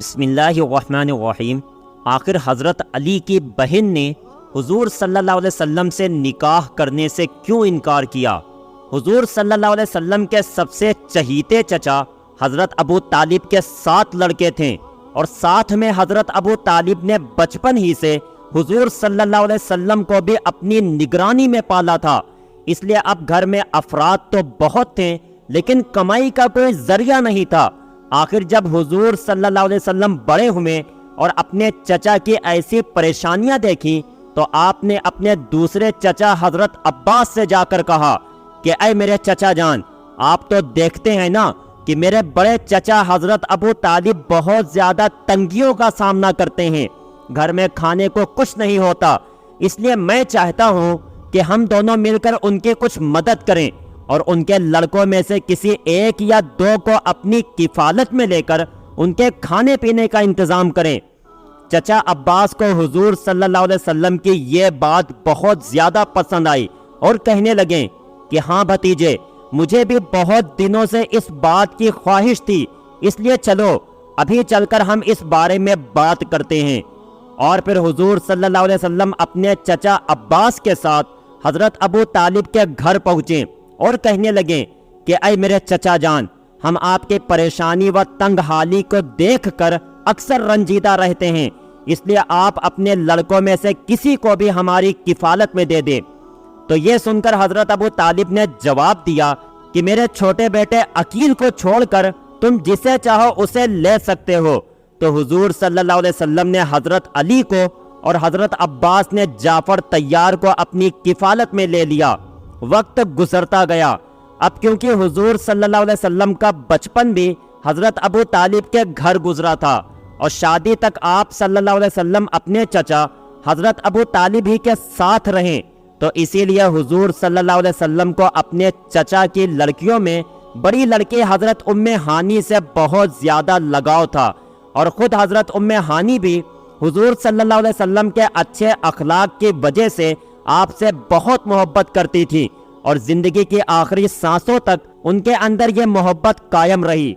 بسم اللہ الرحمن الرحیم۔ آخر حضرت علی کی بہن نے حضور صلی اللہ علیہ وسلم سے نکاح کرنے سے کیوں انکار کیا؟ حضور صلی اللہ علیہ وسلم کے سب سے چہیتے چچا حضرت ابو طالب کے 7 لڑکے تھے، اور ساتھ میں حضرت ابو طالب نے بچپن ہی سے حضور صلی اللہ علیہ وسلم کو بھی اپنی نگرانی میں پالا تھا۔ اس لیے اب گھر میں افراد تو بہت تھے لیکن کمائی کا کوئی ذریعہ نہیں تھا۔ آخر جب حضور صلی اللہ علیہ وسلم بڑے ہوئے اور اپنے چچا کی ایسی پریشانیاں دیکھی تو آپ نے اپنے دوسرے چچا حضرت عباس سے جا کر کہا کہ اے میرے چچا جان، آپ تو دیکھتے ہیں نا کہ میرے بڑے چچا حضرت ابو طالب بہت زیادہ تنگیوں کا سامنا کرتے ہیں، گھر میں کھانے کو کچھ نہیں ہوتا، اس لیے میں چاہتا ہوں کہ ہم دونوں مل کر ان کی کچھ مدد کریں اور ان کے لڑکوں میں سے کسی 1 یا 2 کو اپنی کفالت میں لے کر ان کے کھانے پینے کا انتظام کریں۔ چچا عباس کو حضور صلی اللہ علیہ وسلم کی یہ بات بہت زیادہ پسند آئی اور کہنے لگے کہ ہاں بھتیجے، مجھے بھی بہت دنوں سے اس بات کی خواہش تھی، اس لیے چلو ابھی چل کر ہم اس بارے میں بات کرتے ہیں۔ اور پھر حضور صلی اللہ علیہ وسلم اپنے چچا عباس کے ساتھ حضرت ابو طالب کے گھر پہنچے اور کہنے لگے کہ اے میرے چچا جان، ہم آپ کے پریشانی و تنگ حالی کو دیکھ کر اکثر رنجیدہ رہتے ہیں، اس لیے آپ اپنے لڑکوں میں سے کسی کو بھی ہماری کفالت میں دے دیں۔ تو یہ سن کر حضرت ابو طالب نے جواب دیا کہ میرے چھوٹے بیٹے عقیل کو چھوڑ کر تم جسے چاہو اسے لے سکتے ہو۔ تو حضور صلی اللہ علیہ وسلم نے حضرت علی کو اور حضرت عباس نے جعفر طیار کو اپنی کفالت میں لے لیا۔ وقت گزرتا گیا، اب کیونکہ حضور صلی اللہ علیہ وسلم کا بچپن بھی حضرت ابو طالب کے گھر گزرا تھا اور شادی تک آپ صلی اللہ علیہ وسلم اپنے چچا حضرت ابو طالب ہی کے ساتھ رہیں، تو اسی لیے حضور صلی اللہ علیہ وسلم کو اپنے چچا کی لڑکیوں میں بڑی لڑکی حضرت ام ہانی سے بہت زیادہ لگاؤ تھا، اور خود حضرت ام ہانی بھی حضور صلی اللہ علیہ وسلم کے اچھے اخلاق کی وجہ سے آپ سے بہت محبت کرتی تھی، اور زندگی کی آخری سانسوں تک ان کے اندر یہ محبت قائم رہی۔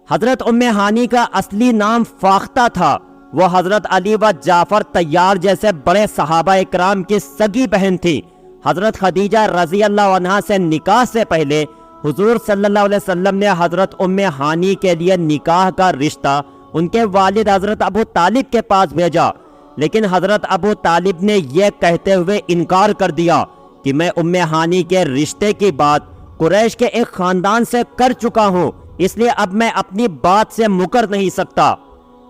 حضرت ام ہانی کا اصلی نام فاختہ تھا، وہ حضرت علی و جعفر طیار جیسے بڑے صحابہ اکرام کی سگی بہن تھی۔ حضرت خدیجہ رضی اللہ عنہا سے نکاح سے پہلے حضور صلی اللہ علیہ وسلم نے حضرت ام ہانی کے لیے نکاح کا رشتہ ان کے والد حضرت ابو طالب کے پاس بھیجا، لیکن حضرت ابو طالب نے یہ کہتے ہوئے انکار کر دیا کہ میں ام ہانی کے رشتے کی بات قریش کے ایک خاندان سے کر چکا ہوں، اس لیے اب میں اپنی بات سے مکر نہیں سکتا۔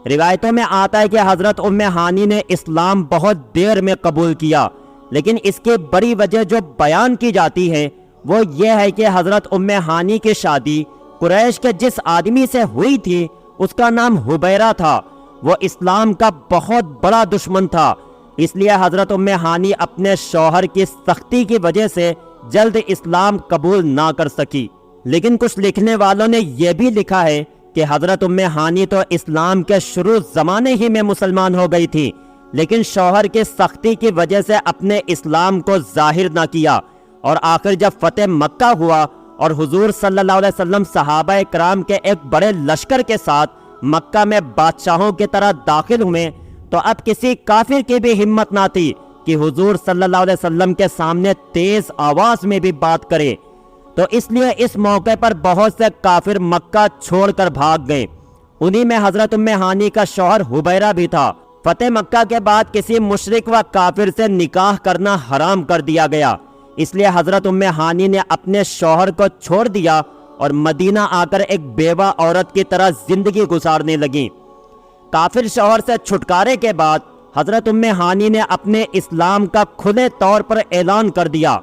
روایتوں میں آتا ہے کہ حضرت ام ہانی نے اسلام بہت دیر میں قبول کیا، لیکن اس کی بڑی وجہ جو بیان کی جاتی ہے وہ یہ ہے کہ حضرت ام ہانی کی شادی قریش کے جس آدمی سے ہوئی تھی اس کا نام حبیرہ تھا، وہ اسلام کا بہت بڑا دشمن تھا، اس لیے حضرت ام ہانی اپنے شوہر کی سختی کی وجہ سے جلد اسلام قبول نہ کر سکی۔ لیکن کچھ لکھنے والوں نے یہ بھی لکھا ہے کہ حضرت ام ہانی تو اسلام کے شروع زمانے ہی میں مسلمان ہو گئی تھی، لیکن شوہر کی سختی کی وجہ سے اپنے اسلام کو ظاہر نہ کیا، اور آخر جب فتح مکہ ہوا اور حضور صلی اللہ علیہ وسلم صحابہ کرام کے ایک بڑے لشکر کے ساتھ مکہ میں بادشاہوں کی طرح داخل ہوئے تو اب کسی کافر کی بھی ہمت نہ تھی کہ حضور صلی اللہ علیہ وسلم کے سامنے تیز آواز میں بھی بات کرے، تو اس لیے اس موقع پر بہت سے کافر مکہ چھوڑ کر بھاگ گئے۔ انہی میں حضرت ام ہانی کا شوہر حبیرہ بھی تھا۔ فتح مکہ کے بعد کسی مشرک و کافر سے نکاح کرنا حرام کر دیا گیا، اس لیے حضرت ام ہانی نے اپنے شوہر کو چھوڑ دیا اور مدینہ آ کر ایک بیوہ عورت کی طرح زندگی گزارنے لگیں۔ کافر شوہر سے چھٹکارے کے بعد حضرت ام ہانی نے اپنے اسلام کا کھلے طور پر اعلان کر دیا۔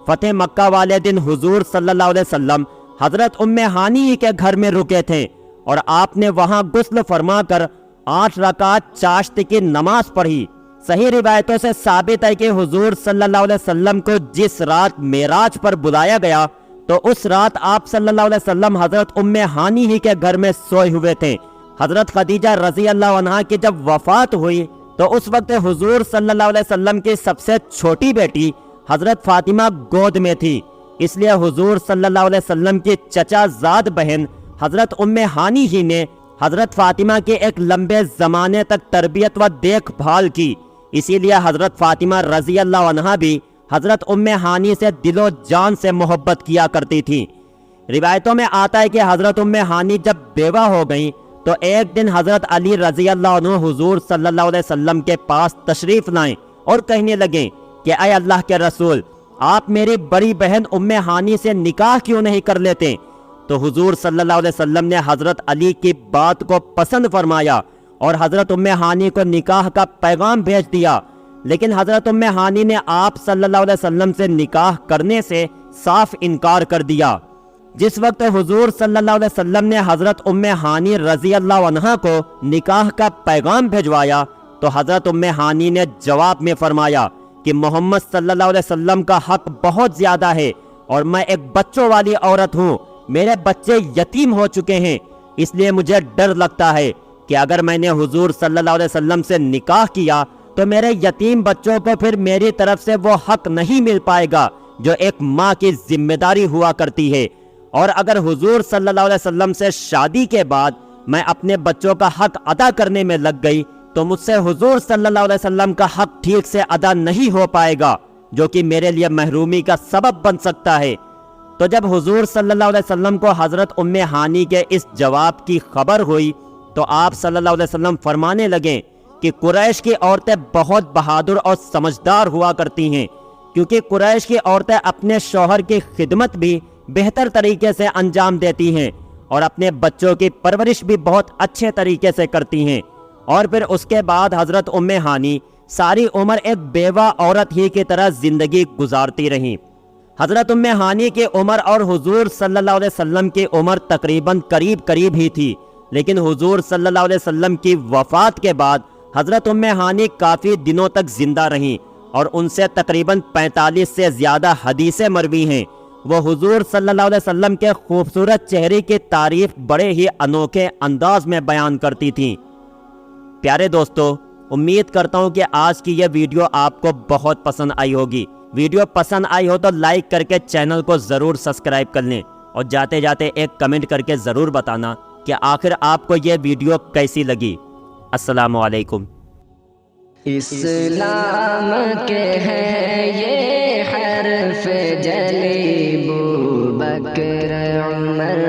فتح مکہ والے دن حضور صلی اللہ علیہ وسلم حضرت ام ہانی کے گھر میں رکے تھے، اور آپ نے وہاں غسل فرما کر 8 رکعت چاشت کی نماز پڑھی۔ صحیح روایتوں سے ثابت ہے کہ حضور صلی اللہ علیہ وسلم کو جس رات معراج پر بلایا گیا تو اس رات آپ صلی اللہ علیہ وسلم حضرت ام ہانی ہی کے گھر میں سوئے ہوئے تھے۔ حضرت خدیجہ رضی اللہ عنہا کی جب وفات ہوئی تو اس وقت حضور صلی اللہ علیہ وسلم کی سب سے چھوٹی بیٹی حضرت فاطمہ گود میں تھی، اس لیے حضور صلی اللہ علیہ وسلم کی چچا زاد بہن حضرت ام ہانی ہی نے حضرت فاطمہ کے ایک لمبے زمانے تک تربیت و دیکھ بھال کی، اسی لیے حضرت فاطمہ رضی اللہ عنہا بھی حضرت ام ہانی سے دل و جان سے محبت کیا کرتی تھیں۔ روایتوں میں آتا ہے کہ حضرت ام ہانی جب بیوہ ہو گئیں تو ایک دن حضرت علی رضی اللہ عنہ حضور صلی اللہ علیہ وسلم کے پاس تشریف لائیں اور کہنے لگیں کہ اے اللہ کے رسول، آپ میری بڑی بہن ام ہانی سے نکاح کیوں نہیں کر لیتے؟ تو حضور صلی اللہ علیہ وسلم نے حضرت علی کی بات کو پسند فرمایا اور حضرت ام ہانی کو نکاح کا پیغام بھیج دیا، لیکن حضرت ام ہانی نے آپ صلی اللہ علیہ وسلم سے نکاح کرنے سے صاف انکار کر دیا۔ جس وقت حضور صلی اللہ علیہ وسلم نے حضرت ام ہانی رضی اللہ عنہا کو نکاح کا پیغام بھجوایا تو حضرت ام ہانی نے جواب میں فرمایا کہ محمد صلی اللہ علیہ وسلم کا حق بہت زیادہ ہے اور میں ایک بچوں والی عورت ہوں، میرے بچے یتیم ہو چکے ہیں، اس لیے مجھے ڈر لگتا ہے کہ اگر میں نے حضور صلی اللہ علیہ وسلم سے نکاح کیا تو میرے یتیم بچوں کو پھر میری طرف سے وہ حق نہیں مل پائے گا جو ایک ماں کی ذمہ داری ہوا کرتی ہے، اور اگر حضور صلی اللہ علیہ وسلم سے شادی کے بعد میں اپنے بچوں کا حق ادا کرنے میں لگ گئی تو مجھ سے حضور صلی اللہ علیہ وسلم کا حق ٹھیک سے ادا نہیں ہو پائے گا، جو کہ میرے لیے محرومی کا سبب بن سکتا ہے۔ تو جب حضور صلی اللہ علیہ وسلم کو حضرت ام ہانی کے اس جواب کی خبر ہوئی تو آپ صلی اللہ علیہ وسلم فرمانے لگے کہ قریش کی عورتیں بہت بہادر اور سمجھدار ہوا کرتی ہیں، کیونکہ قریش کی عورتیں اپنے شوہر کی خدمت بھی بہتر طریقے سے انجام دیتی ہیں اور اپنے بچوں کی پرورش بھی بہت اچھے طریقے سے کرتی ہیں۔ اور پھر اس کے بعد حضرت ام ہانی ساری عمر ایک بیوہ عورت ہی کی طرح زندگی گزارتی رہیں۔ حضرت ام ہانی کی عمر اور حضور صلی اللہ علیہ وسلم کی عمر تقریباً قریب ہی تھی، لیکن حضور صلی اللہ علیہ وسلم کی وفات کے بعد حضرت ام ہانی کافی دنوں تک زندہ رہیں اور ان سے تقریباً 45 سے زیادہ حدیثیں مروی ہیں۔ وہ حضور صلی اللہ علیہ وسلم کے خوبصورت چہرے کی تعریف بڑے ہی انوکھے انداز میں بیان کرتی تھیں۔ پیارے دوستو، امید کرتا ہوں کہ آج کی یہ ویڈیو آپ کو بہت پسند آئی ہوگی۔ ویڈیو پسند آئی ہو تو لائک کر کے چینل کو ضرور سبسکرائب کر لیں اور جاتے جاتے ایک کمنٹ کر کے ضرور بتانا کہ آخر آپ کو یہ ویڈیو کیسی لگی۔ السلام علیکم۔ اسلام کے ہیں یہ حرف جلی، بو بکر عمر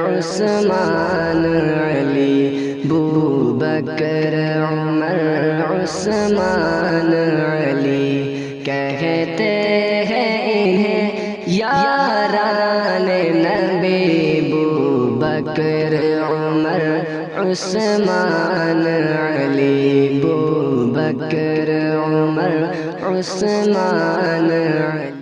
عثمان علی، بو بکر عمر عثمان علی، کہتے ہیں انہیں یاران نبی، بو بکر عمر عثمان علی، بو بکر عمر عثمان علی۔